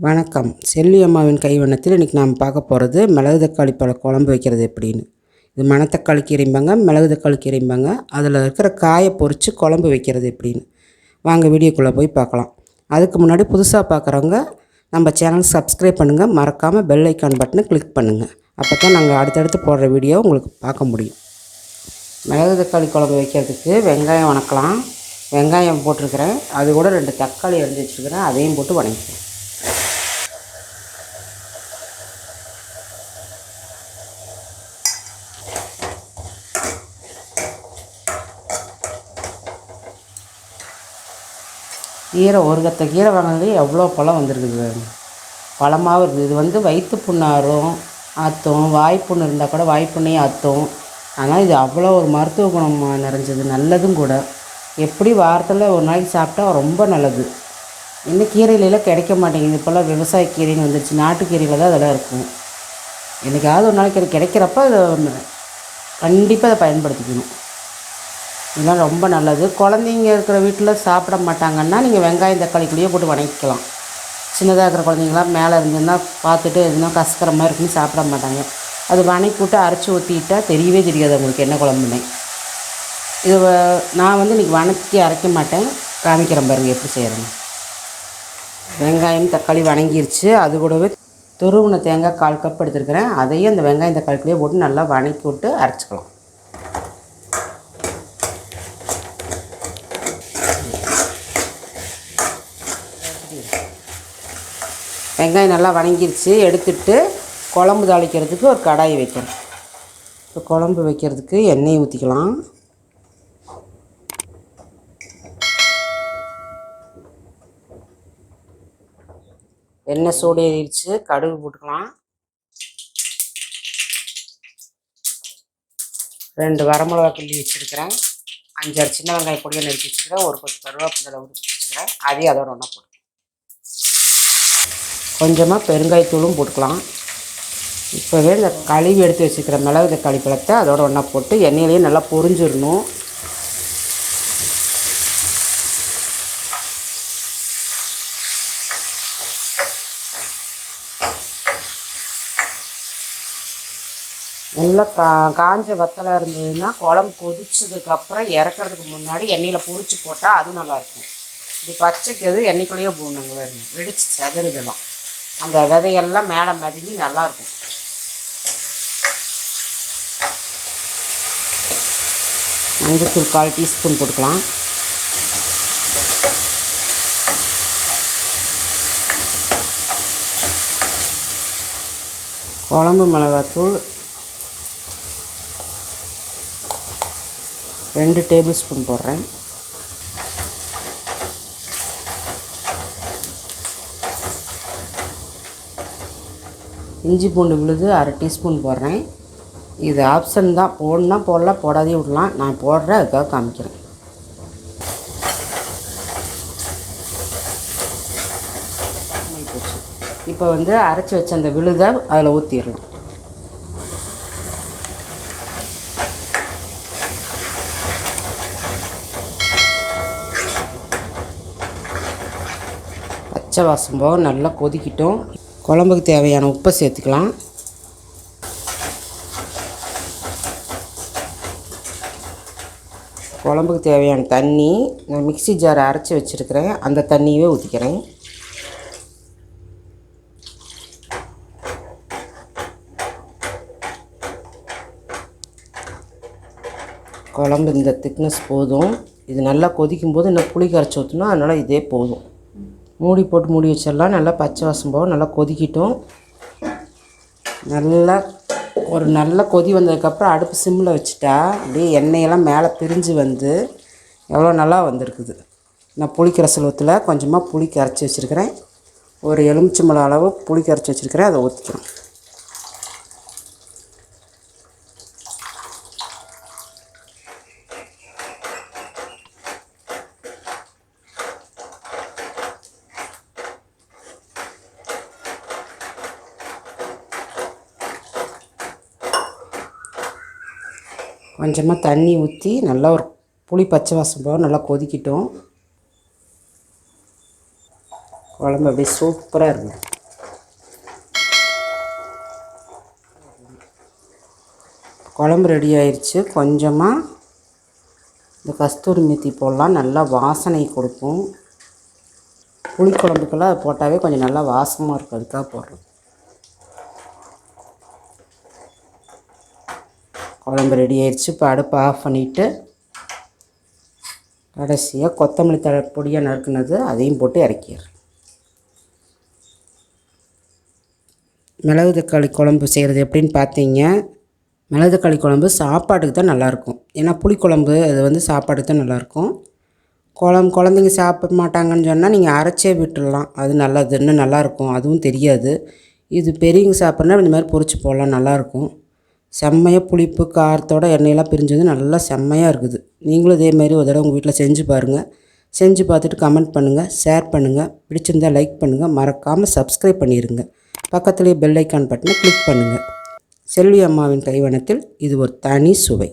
வணக்கம். செல்வி அம்மாவின் கைவண்ணத்தில் இன்றைக்கி நாம் பார்க்க போகிறது மிளகு தக்காளி பழ குழம்பு வைக்கிறது எப்படின்னு. இது மணத்தக்காளி கீரைம்பாங்க, மிளகு தக்காளி கீரைம்பாங்க. அதில் இருக்கிற காயை பொறித்து குழம்பு வைக்கிறது எப்படின்னு வாங்க வீடியோக்குள்ளே போய் பார்க்கலாம். அதுக்கு முன்னாடி புதுசாக பார்க்குறவங்க நம்ம சேனல் சப்ஸ்கிரைப் பண்ணுங்கள், மறக்காமல் பெல் ஐக்கான் பட்டனை கிளிக் பண்ணுங்கள். அப்போ தான் நாங்கள் அடுத்தடுத்து போடுற வீடியோ உங்களுக்கு பார்க்க முடியும். மிளகு தக்காளி குழம்பு வைக்கிறதுக்கு வெங்காயம் வணக்கலாம். வெங்காயம் போட்டிருக்கிறேன், அது கூட 2 தக்காளி அரிஞ்சு வச்சுருக்கிறேன், அதையும் போட்டு வணக்கிக்கிறேன். கீரை ஒரு கத்த கீரை வாங்கினது எவ்வளோ பழம் வந்துருக்குது, பழமாகவும் இருக்குது. இது வயிற்று புண்ணாரும் ஆற்றும், வாய்ப்புண்ணு இருந்தால் கூட வாய்ப்புண்ணையும் ஆற்றும். ஆனால் இது அவ்வளோ ஒரு மருத்துவ குணம் நிறைஞ்சது, நல்லதும் கூட. எப்படி வாரத்தில் ஒரு நாளைக்கு சாப்பிட்டா ரொம்ப நல்லது. இன்னும் கீரையிலலாம் கிடைக்க மாட்டேங்குது. இப்போல்லாம் விவசாய கீரைன்னு வந்துருச்சு, நாட்டுக்கீரையில் தான் அதெல்லாம் இருக்கும். என்றைக்காவது ஒரு நாளைக்கு கிடைக்கிறப்ப அதை கண்டிப்பாக அதை பயன்படுத்திக்கணும். இதெல்லாம் ரொம்ப நல்லது. குழந்தைங்க இருக்கிற வீட்டில் சாப்பிட மாட்டாங்கன்னா நீங்கள் வெங்காயம் தக்காளிக்குள்ளேயே போட்டு வணக்கிக்கலாம். சின்னதாக இருக்கிற குழந்தைங்களாம் மேலே இருந்துன்னா பார்த்துட்டு எதுனா கசக்கிற மாதிரி இருக்குன்னு சாப்பிட மாட்டாங்க. அது வணக்கி விட்டு அரைச்சி ஊற்றிக்கிட்டால் தெரியவே தெரியாது அவங்களுக்கு என்ன குழம்புனே. இது நான் இன்றைக்கி வணக்கி அரைக்க மாட்டேன், காமிக்கிறேன் பாருங்கள் எப்படி செய்கிறேன்னு. வெங்காயம் தக்காளி வணங்கிருச்சு. அது கூடவே துருவின தேங்காய் 1/4 கப் எடுத்துருக்கிறேன். அதையும் அந்த வெங்காயம் தக்காளிக்குள்ளேயே போட்டு நல்லா வணக்கி விட்டு அரைச்சிக்கலாம். வெங்காயம் நல்லா வணங்கிருச்சு. எடுத்துட்டு குழம்பு தாளிக்கிறதுக்கு ஒரு கடாய் வைக்கிறேன். இப்போ குழம்பு வைக்கிறதுக்கு எண்ணெய் ஊற்றிக்கலாம். எண்ணெய் சூடு ஏறிடுச்சு, கடுகு போட்டுக்கலாம். 2 வரமிளகா கிள்ளி வச்சுருக்கிறேன். 5-6 சின்ன வெங்காயம் பொடியாக நறுக்கி வச்சுக்கிறேன். ஒரு கொத்து கருவேப்பிலை உரிச்சு வச்சுக்கிறேன், அதையும் அதோட ஒன்றா போட்டுக்கலாம். கொஞ்சமாக பெருங்காயத்தூளும் போட்டுக்கலாம். இப்போவே இந்த கழுவி எடுத்து வச்சுக்கிற மிளகு தக்காளி பழத்தை அதோட ஒன்றா போட்டு எண்ணெயிலேயே நல்லா பொரிஞ்சிடணும். நல்லா காஞ்ச வத்தலாக இருந்ததுன்னா குழம்பு கொதிச்சதுக்கப்புறம் இறக்கிறதுக்கு முன்னாடி எண்ணெயில் பொரிச்சு போட்டால் அது நல்லாயிருக்கும். இது பச்சைக்கு எது எண்ணெய்க்குள்ளேயே போடணுங்க, வெடிச்சு செதறுதெல்லாம் அந்த விதையெல்லாம் மேலே மதிஞ்சு நல்லாயிருக்கும். மஞ்சத்தூள் 1/4 டீஸ்பூன் போட்டுக்கலாம். குழம்பு மிளகாத்தூள் 2 டேபிள் ஸ்பூன் போடுறேன். இஞ்சி பூண்டு விழுது 1/2 டீஸ்பூன் போடுறேன். இது ஆப்ஷன் தான், போடணுன்னா போடலாம், போடாதே விடலாம். நான் போடுறேன், அதுக்காக காமிக்கிறேன். இப்போ அரைச்சி வச்ச அந்த விழுதை அதில் ஊற்றிடலாம். பச்சை வாசம் போக நல்லா கொதிக்கிட்டோம். குழம்புக்கு தேவையான உப்பை சேர்த்துக்கலாம். குழம்புக்கு தேவையான தண்ணி நான் மிக்ஸி ஜாரை அரைச்சி வச்சுருக்கிறேன், அந்த தண்ணியவே ஊற்றிக்கிறேன். குழம்பு இந்த திக்னஸ் போதும். இது நல்லா கொதிக்கும்போது இன்னும் புளி கரைச்சி ஊற்றணும், அதனால் இதே போதும். மூடி போட்டு மூடி வச்சிடலாம். நல்லா பச்சை வாசம் போக நல்லா கொதிக்கிட்டோம். நல்லா ஒரு நல்ல கொதி வந்ததுக்கப்புறம் அடுப்பு சிம்மில் வச்சுட்டா அப்படியே எண்ணெயெல்லாம் மேலே பிரிஞ்சு எவ்வளோ நல்லா வந்திருக்குது. நான் புளி கரைசல் ஊற்றல, கொஞ்சமாக புளி கரைச்சி வச்சுருக்கிறேன். ஒரு எலுமிச்சம்பழம் அளவு புளி கரைச்சி வச்சுருக்கிறேன், அதை ஊற்றிக்கிறேன். கொஞ்சமாக தண்ணி ஊற்றி நல்லா ஒரு புளி பச்சை வாசம் போக நல்லா கொதிக்கிட்டோம். குழம்பு அப்படியே சூப்பராக இருக்கும். குழம்பு ரெடி ஆயிடுச்சு. கொஞ்சமாக இந்த கஸ்தூரி மேத்தி போடலாம், நல்லா வாசனை கொடுக்கும். புளிக்குழம்புக்கெல்லாம் அது போட்டாவே கொஞ்சம் நல்லா வாசமாக இருக்கும், அதுக்காக போடுறோம். குழம்பு ரெடி ஆயிடுச்சு. இப்போ அடுப்பை ஆஃப் பண்ணிவிட்டு கடைசியாக கொத்தமல்லி தழை பொடியாக நறுக்குனது அதையும் போட்டு இறக்கிடுறேன். மிளகு தக்காளி குழம்பு செய்கிறது எப்படின்னு பார்த்தீங்க. மிளகு தக்காளி குழம்பு சாப்பாட்டுக்கு தான் நல்லாயிருக்கும். ஏன்னா புளிக்குழம்பு அது வந்து சாப்பாட்டுக்கு தான் நல்லாயிருக்கும். குழந்தைங்க சாப்பிட மாட்டாங்கன்னு சொன்னால் நீங்கள் அரைச்சே விட்டுடலாம், அது நல்லது, இன்னும் நல்லாயிருக்கும். அதுவும் தெரியாது. இது பெரியவங்க சாப்பிட்றனா இந்த மாதிரி பொரிச்சு போடலாம், நல்லாயிருக்கும். செம்மையாக புளிப்பு காரத்தோட எண்ணெயெல்லாம் பிரிஞ்சது, நல்லா செம்மையாக இருக்குது. நீங்களும் இதேமாரி ஒரு தடவை உங்கள் வீட்டில் செஞ்சு பாருங்கள். செஞ்சு பார்த்துட்டு கமெண்ட் பண்ணுங்கள், ஷேர் பண்ணுங்கள். பிடிச்சிருந்தால் லைக் பண்ணுங்கள். மறக்காமல் சப்ஸ்கிரைப் பண்ணிடுங்க. பக்கத்துலேயே பெல் ஐக்கான் பட்டனை கிளிக் பண்ணுங்கள். செல்வி அம்மாவின் கைவண்ணத்தில் இது ஒரு தனி சுவை.